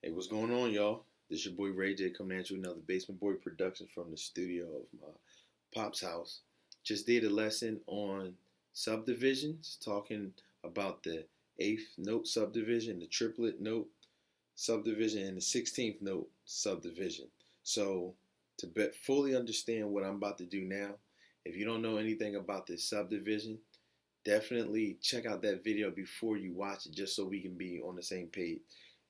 Hey, what's going on, y'all? This your boy Ray J coming at you with another Basement Boy production from the studio of my pop's house. Just did a lesson on subdivisions, talking about the eighth note subdivision, the triplet note subdivision, and the 16th note subdivision. So, to fully understand what I'm about to do now, if you don't know anything about this subdivision, definitely check out that video before you watch it just so we can be on the same page.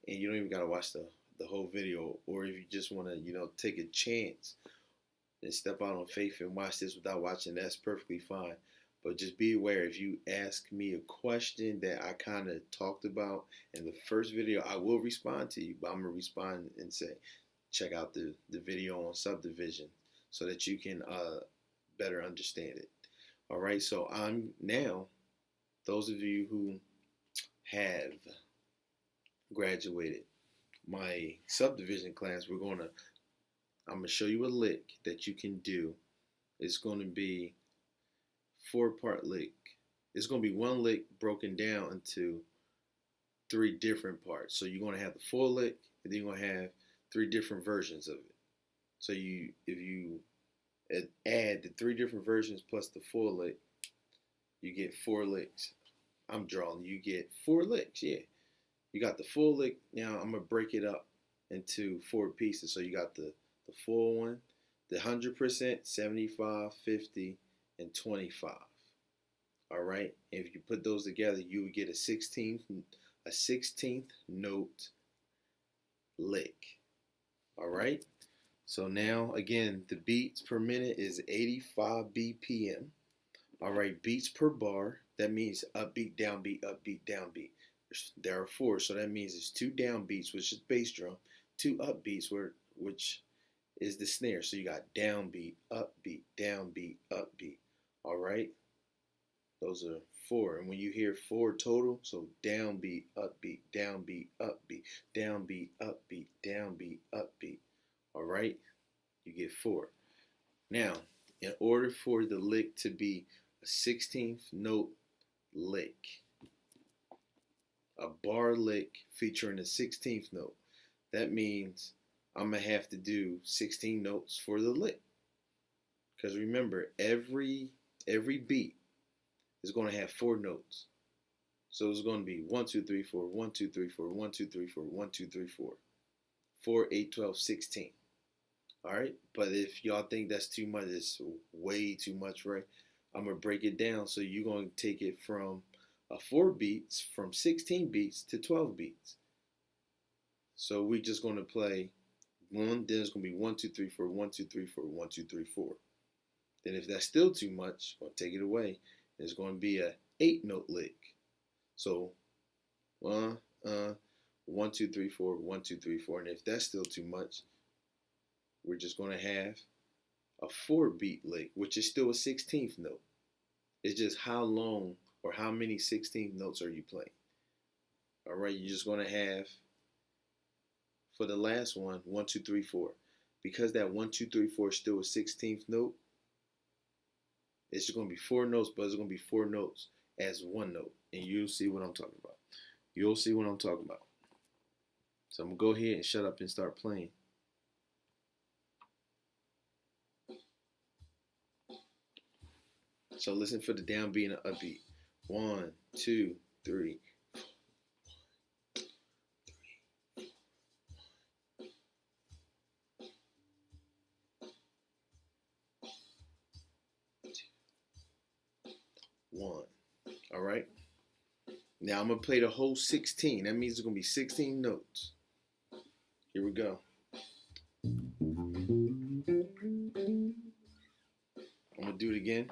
And you don't even gotta watch the whole video, or if you just want to take a chance and step out on faith and watch this without watching, that's perfectly fine. But just be aware, if you ask me a question that I kind of talked about in the first video, I will respond to you, but I'm gonna respond and say check out the video on subdivision so that you can better understand it. All right, so I'm now, those of you who have graduated my subdivision class, I'm gonna show you a lick that you can do. It's gonna be 4-part lick. It's gonna be one lick broken down into 3 different parts. So you're gonna have the full lick, and then you're gonna have 3 different versions of it. So if you add the 3 different versions plus the full lick, you get 4 licks. I'm drawing. You get 4 licks. Yeah. You got the full lick. Now I'm gonna break it up into 4 pieces. So you got the full one, the 100%, 75, 50, and 25. All right. And if you put those together, you would get a 16th note lick. All right. So now again, the beats per minute is 85 BPM. All right, beats per bar. That means upbeat, downbeat, upbeat, downbeat. There are 4, so that means it's 2 downbeats, which is bass drum, 2 upbeats, which is the snare. So you got downbeat, upbeat, downbeat, upbeat. All right, those are 4. And when you hear 4 total, so downbeat, upbeat, downbeat, upbeat, downbeat, upbeat, downbeat, upbeat. All right, you get 4. Now, in order for the lick to be a 16th note lick, a bar lick featuring a 16th note, that means I'm going to have to do 16 notes for the lick. Because remember, every beat is going to have 4 notes. So it's going to be 1, 2, 3, 4, 1, 2, 3, 4, 1, 2, 3, 4, 1, 2, 3, 4, 4, 8, 12, 16. All right, but if y'all think that's too much, it's way too much, right? I'm gonna break it down. So you're gonna take it from 4 beats, from 16 beats to 12 beats. So we're just gonna play one. Then it's gonna be 1, 2, 3, 4, 1, 2, 3, 4, 1, 2, 3, 4. Then if that's still too much, I'll take it away. It's gonna be a 8-note lick. So 1, 2, 3, 4, 1, 2, 3, 4. And if that's still too much, we're just going to have a 4-beat lick, which is still a 16th note. It's just how long or how many 16th notes are you playing. All right, you're just going to have, for the last one, 1, 2, 3, 4. Because that 1, 2, 3, 4 is still a 16th note, it's just going to be 4 notes, but it's going to be 4 notes as 1 note. And you'll see what I'm talking about. You'll see what I'm talking about. So I'm going to go ahead and shut up and start playing. So listen for the downbeat and the upbeat. 1, 2, 3. 1. All right. Now I'm gonna play the whole 16. That means it's gonna be 16 notes. Here we go. I'm gonna do it again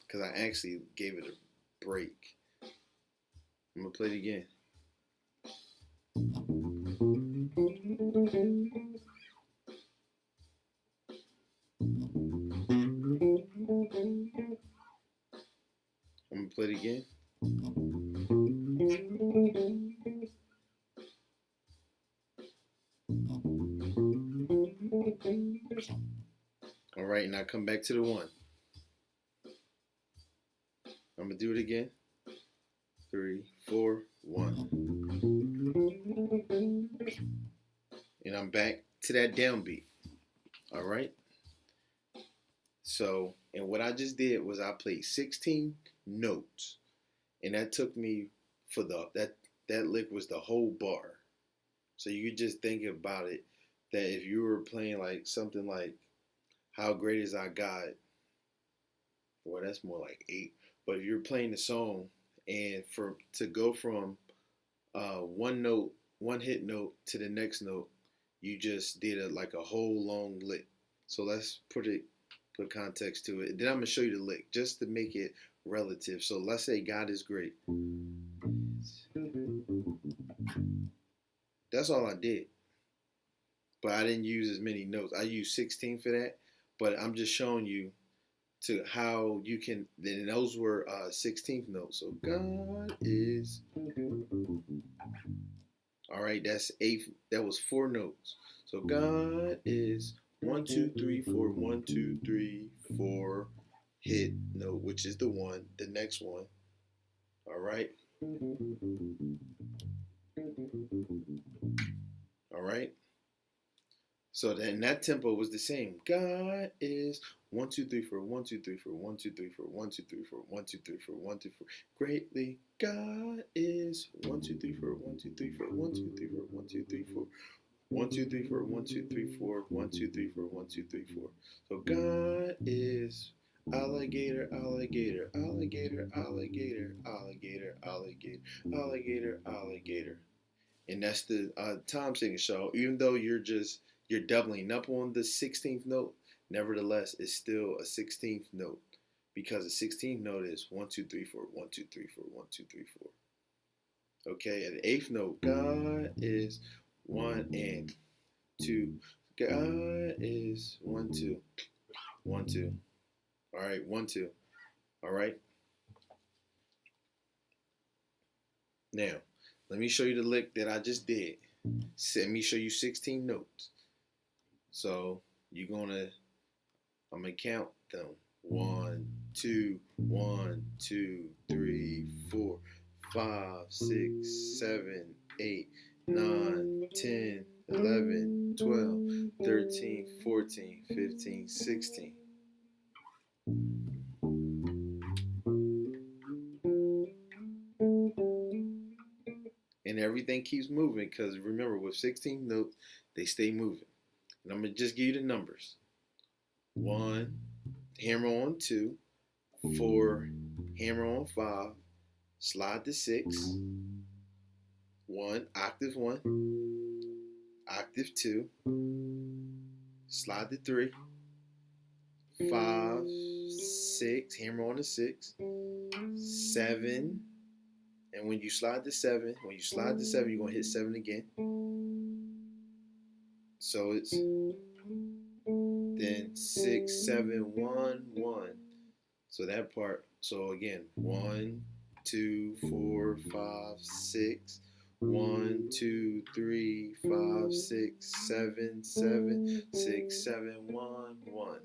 because I actually gave it a break. I'm gonna play it again. I'm gonna play it again. All right, now come back to the 1. I'm gonna do it again. 3, 4, 1. and I'm back to that downbeat. All right. So, and what I just did was I played 16 notes, and that took me for that lick was the whole bar. So you could just think about it that if you were playing like something like "How Great Is Our God," well, that's more like 8. But if you're playing the song, and for to go from one note, one hit note to the next note, you just did like a whole long lick. So let's put context to it. Then I'm gonna show you the lick just to make it relative. So let's say God is great. That's all I did. But I didn't use as many notes. I used 16 for that. But I'm just showing you to how you can. Then those were 16th notes. So God is. All right, that's 8. That was 4 notes. So God is 1, 2, 3, 4. 1, 2, 3, 4. Hit note, which is the one. The next one. All right. All right. So then that tempo was the same. God is 1, 2, 3, 4. 1, 2, 3, 4. 1, 2, 3, 4. 1, 2, 3, 4. 1, 2, 3, 4. 1, 2, 4. Greatly. God is 1, 2, 3, 4. 1, 2, 3, 4. 1, 2, 3, 4. 1, 2, 3, 4. 1, 2, 3, 4. 1, 2, 3, 4. 1, 2, 3, 4. 1, 2, 3, 4. So God is alligator, alligator, alligator, alligator, alligator, alligator, alligator, alligator. And that's the time signature. So even though you're doubling up on the 16th note, nevertheless it's still a 16th note because the 16th note is 1, 2, 3, 4. 1, 2, 3, 4. 1, 2, 3, 4. Okay, and the 8th note, God is 1 and 2. God is 1, 2. 1, 2. All right, 1, 2. All right. Now, let me show you the lick that I just did. Let me show you 16 notes. So I'm gonna count them. 1, 2, 1, 2, 3, 4, 5, 6, 7, 8, 9, 10, 11, 12, 13, 14, 15, 16. And everything keeps moving because remember, with 16 notes, they stay moving. And I'm going to just give you the numbers. 1, hammer on 2, 4, hammer on 5, slide to 6, 1, octave 1, octave 2, slide to 3, 5, 6, hammer on the 6, 7, and when you slide to 7, you're going to hit 7 again. So it's then 6, 7, 1, 1. So that part, so again, 1, 2, 4, 5, 6. 1, 2, 3, 5, 6, 7, 7, 6, 7, 1, 1.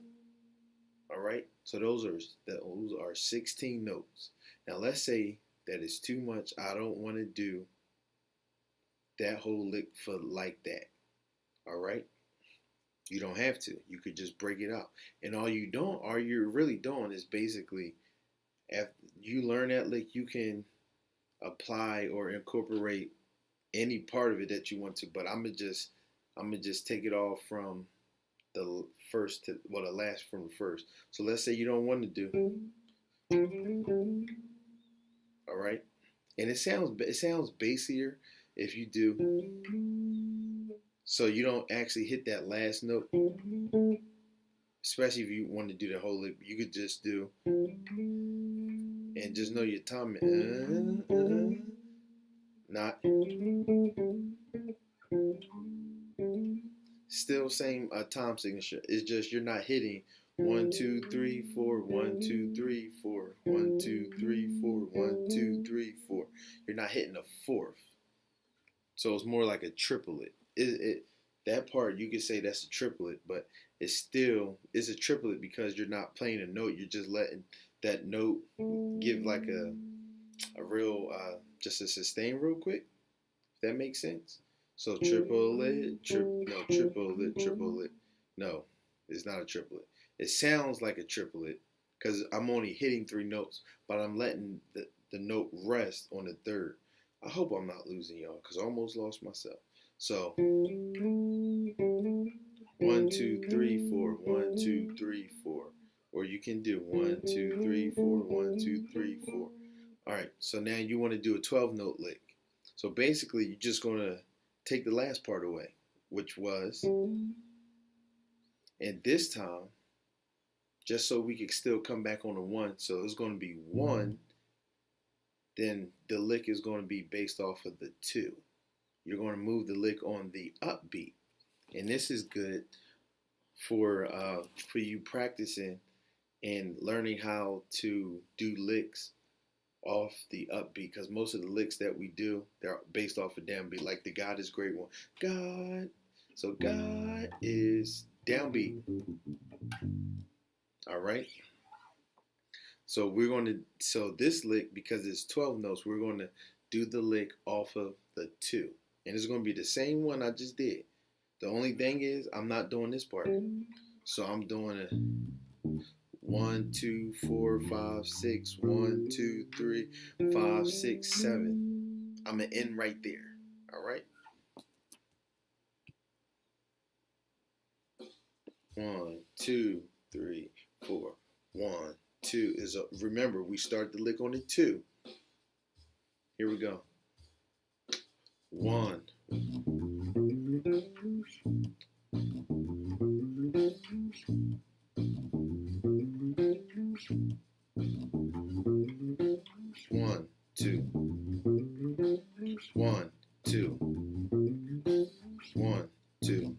All right. So those are 16 notes. Now let's say that is too much. I don't want to do that whole lick for like that. All right. You don't have to. You could just break it out. And all you're really doing is basically, after you learn that lick, you can apply or incorporate any part of it that you want to. But I'm gonna just take it all from the first to the last from the first. So let's say you don't want to do. All right, and it sounds bassier if you do. So you don't actually hit that last note, especially if you want to do the whole lick. You could just do, and just know your timing. Not still same time signature. It's just you're not hitting 1, 2, 3, 4, 1, 2, 3, 4, 1, 2, 3, 4, 1, 2, 3, 4. You're not hitting a fourth. So it's more like a triplet. That part you could say that's a triplet, but it's a triplet because you're not playing a note. You're just letting that note give like a real just a sustain real quick. If that makes sense. So triplet, no, triplet. No, it's not a triplet. It sounds like a triplet because I'm only hitting 3 notes, but I'm letting the note rest on the third. I hope I'm not losing y'all because I almost lost myself. So 1, 2, 3, 4, 1, 2, 3, 4. Or you can do 1, 2, 3, 4, 1, 2, 3, 4. All right, so now you want to do a 12-note lick. So basically, you're just going to take the last part away, which was, and this time, just so we could still come back on a 1, so it's going to be 1, then the lick is going to be based off of the 2. You're going to move the lick on the upbeat. And this is good for you practicing and learning how to do licks off the upbeat, because most of the licks that we do, they're based off of downbeat, like the God is great one. God, so God is downbeat. All right. So so this lick, because it's 12 notes, we're going to do the lick off of the 2. And it's going to be the same one I just did. The only thing is I'm not doing this part. So I'm doing a 1, 2, 4, 5, 6, 1, 2, 3, 5, 6, 7. I'm going to end right there. All right. 1, 2, 3, 4. 1, 2 is a, remember, we start the lick on the 2. Here we go. 1. 1, 2. 1, 2. 1, 2.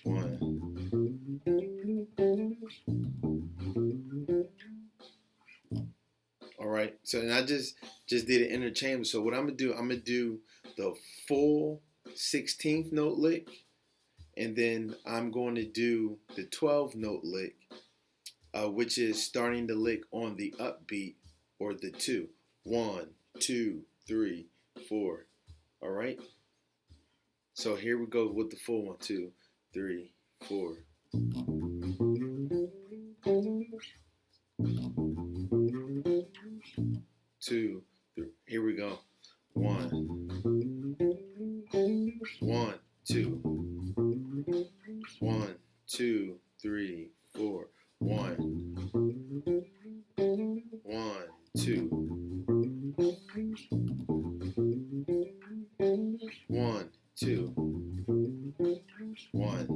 1. All right. So and I just did an interchange. So what I'm gonna do the full 16th note lick, and then I'm going to do the 12 note lick, which is starting the lick on the upbeat or the 2. 1, 2, 3, 4. All right. So here we go with the full 1, 2, 3, 4. 2, 3. Here we go. 1, 1, 2. 1, 2, 3, 4. 1, 1, 2. 1, 2. 1,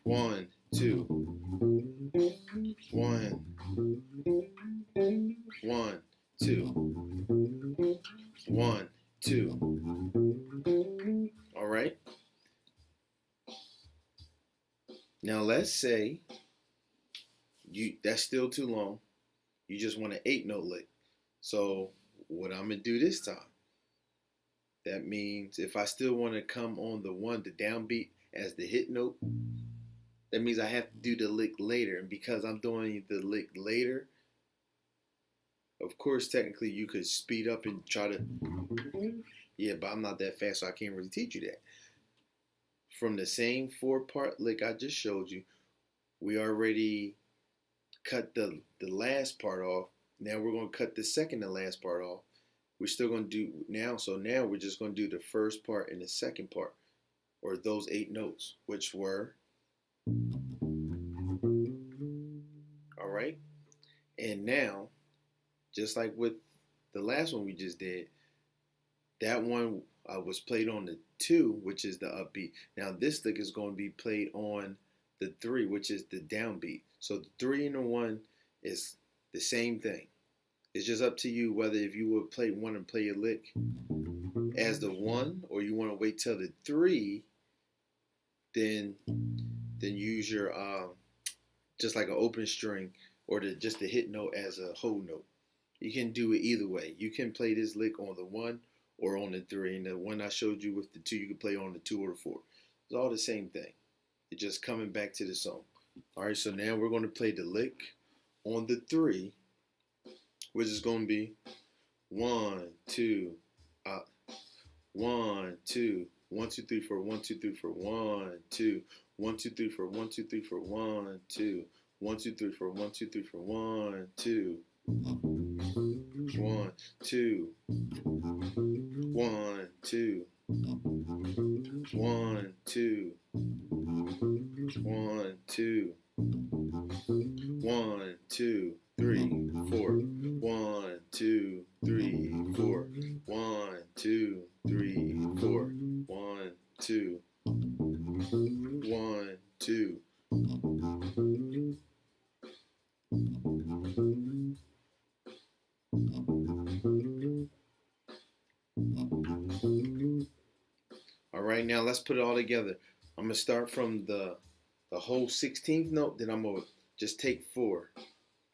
1, 2. 1, 1, 2. 1, 2. All right. Now let's say that's still too long. You just want an 8-note lick. So what I'm gonna do this time? That means if I still want to come on the 1, the downbeat as the hit note, that means I have to do the lick later. And because I'm doing the lick later, of course, technically you could speed up and try to, yeah, but I'm not that fast, so I can't really teach you that. From the same 4-part lick I just showed you, we already cut the last part off. Now we're going to cut the second to last part off. We're still going to do now, so now we're just going to do the first part and the second part, or those 8 notes, which were, all right. And now, just like with the last one we just did, that one was played on the 2, which is the upbeat. Now this lick is going to be played on the 3, which is the downbeat. So the 3 and the 1 is the same thing. It's just up to you whether if you would play 1 and play a lick as the 1, or you want to wait till the 3, then use your just like an open string, or just the hit note as a whole note. You can do it either way. You can play this lick on the 1 or on the 3. And the one I showed you with the 2, you can play on the 2 or the 4. It's all the same thing. It's just coming back to the song. All right, so now we're going to play the lick on the 3, which is going to be 1, 2, 1, 2, 1, 2, 3, 4, 1, 2, 3, 4, 1, 2, 1, 2, 3, 4, 1, 2, 3, 4, 1, 2, 1, 2, 3, 4, 1, 2, 3, 4, 1, 2, 1, 2, 1, 2, 1, 2, 1, 2, 1, 2, 3, 4, 1, 2, 3, 4, 1, 2, 3, 4, 1, 2, 1, 2. All right, now let's put it all together. I'm gonna start from the whole 16th note, then I'm gonna just take 4.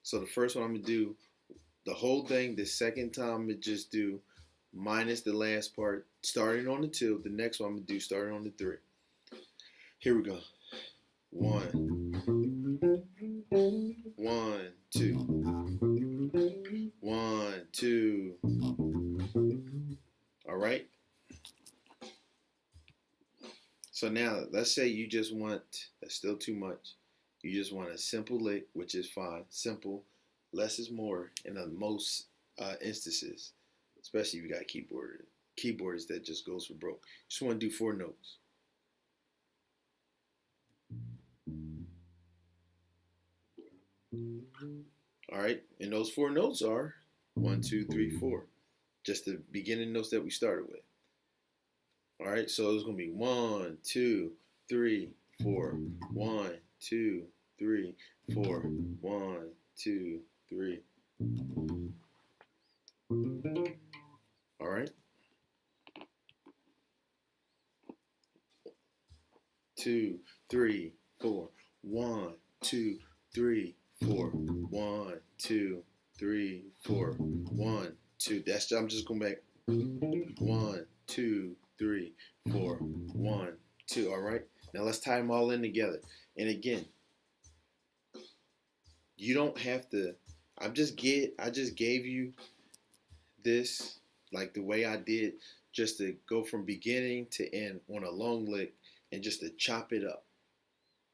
So the first one I'm gonna do the whole thing. The second time I'm gonna just do minus the last part, starting on the 2. The next one I'm gonna do starting on the 3. Here we go. 1, 1, 2, 1, 2. All right. So now let's say you just want, that's still too much. You just want a simple lick, which is fine. Simple, less is more in the most instances, especially if you got keyboards that just goes for broke. Just want to do 4 notes. All right, and those 4 notes are 1, 2, 3, 4. Just the beginning notes that we started with. All right, so it's gonna be 1, 2, 3, 4, 1, 2, 3, 4, 1, 2, 3. All right. 2, 3, 4. 1, 2, 3, 4. 1, 2, 3, 4. 1, 2. That's I'm just going back. 1, 2, 3, 4. 1, 2. All right. Now let's tie them all in together. And again, you don't have to. I just gave you this like the way I did, just to go from beginning to end on a long lick and just to chop it up.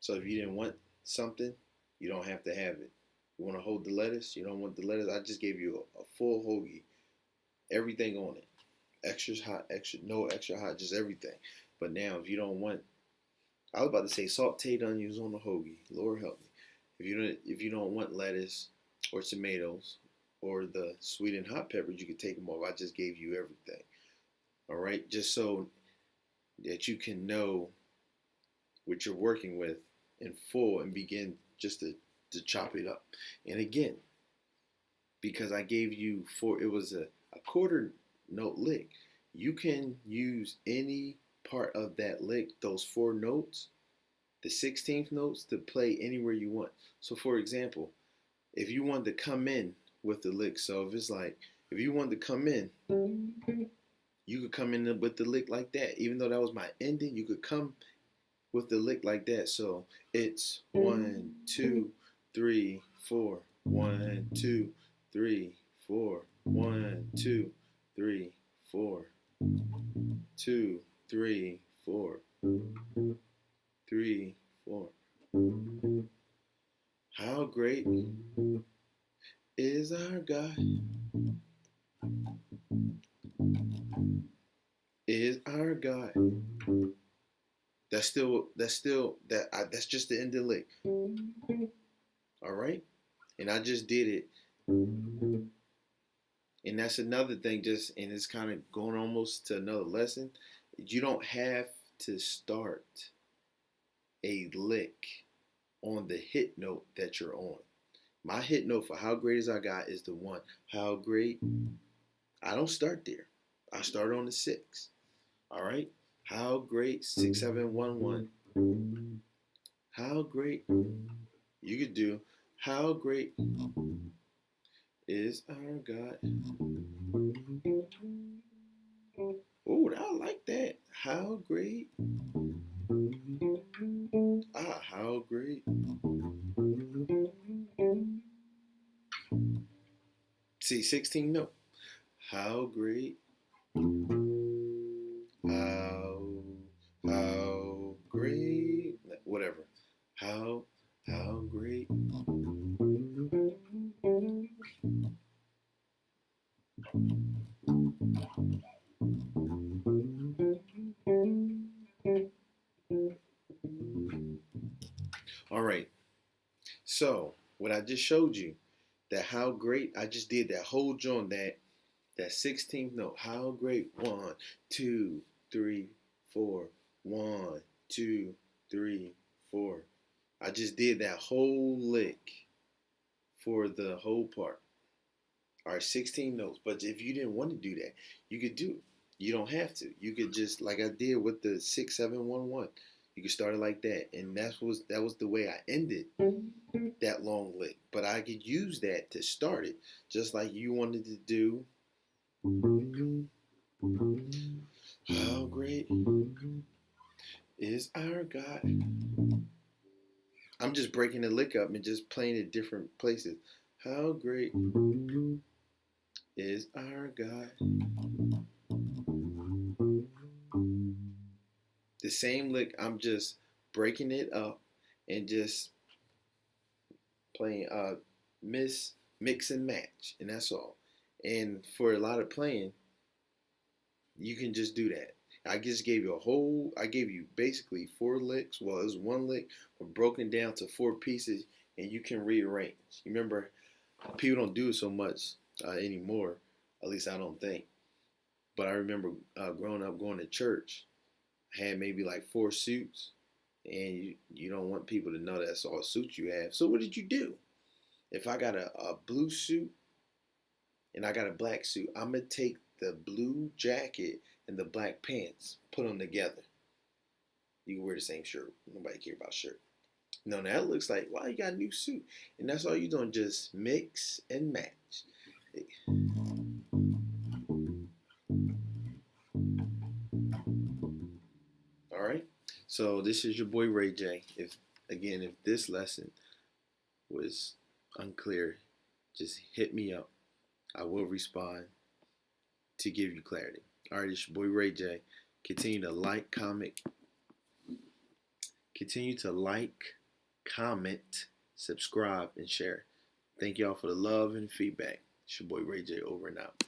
So if you didn't want something, you don't have to have it. You want to hold the lettuce, you don't want the lettuce. I just gave you a full hoagie, everything on it, extra hot, no extra hot, just everything. But now if you don't want, I was about to say sauteed onions on the hoagie. Lord help me. If you don't want lettuce or tomatoes or the sweet and hot peppers, you can take them off. I just gave you everything. All right, just so that you can know what you're working with in full and begin just to chop it up. And again, because I gave you 4, it was a quarter note lick. You can use any part of that lick, those 4 notes, the 16th notes, to play anywhere you want. So for example, if you wanted to come in with the lick, so if it's like, if you wanted to come in, you could come in with the lick like that. Even though that was my ending, you could come with the lick like that. So it's 1, 2, 3, 4. 1, 2, 3, 4. 1, 2, 3, 4. 2, 3, 4. 3, 4. How great is our God? Is our God. That's just the end of the lick. All right, and I just did it, and that's another thing. And it's kind of going almost to another lesson. You don't have to start a lick on the hit note that you're on. My hit note for How Great Is Our God is the 1. How great. I don't start there. I start on the 6. All right. How great, 6, 7, 1, 1. How great. You could do how great is our God. Oh, I like that. How great. How great. See, 16 note. How great. How All right. So what I just showed you, that how great I just did that whole joint, that 16th note. How great. 1, 2, 3, 4. 1, 2, 3, 4. I just did that whole lick for the whole part. All right, 16 notes. But if you didn't want to do that, you could do it. You don't have to. You could just, like I did with the 6 7 1 1. You could start it like that, and that was the way I ended that long lick. But I could use that to start it, just like you wanted to do. How great is our God? I'm just breaking the lick up and just playing it different places. How great is our God? The same lick, I'm just breaking it up and just playing mix and match, and that's all. And for a lot of playing, you can just do that. I gave you basically 4 licks. Well, it was 1 lick, but broken down to 4 pieces, and you can rearrange. You remember, people don't do it so much anymore, at least I don't think. But I remember growing up going to church, I had maybe like 4 suits, and you don't want people to know that's all suits you have. So what did you do? If I got a blue suit and I got a black suit, I'm going to take the blue jacket and the black pants, put them together. You can wear the same shirt. Nobody care about shirt. No, that looks like, wow, you got a new suit. And that's all you're doing, just mix and match. All right. So this is your boy Ray J. If this lesson was unclear, just hit me up. I will respond to give you clarity. All right, it's your boy Ray J. Continue to like, comment, subscribe, and share. Thank y'all for the love and feedback. It's your boy Ray J, over and out.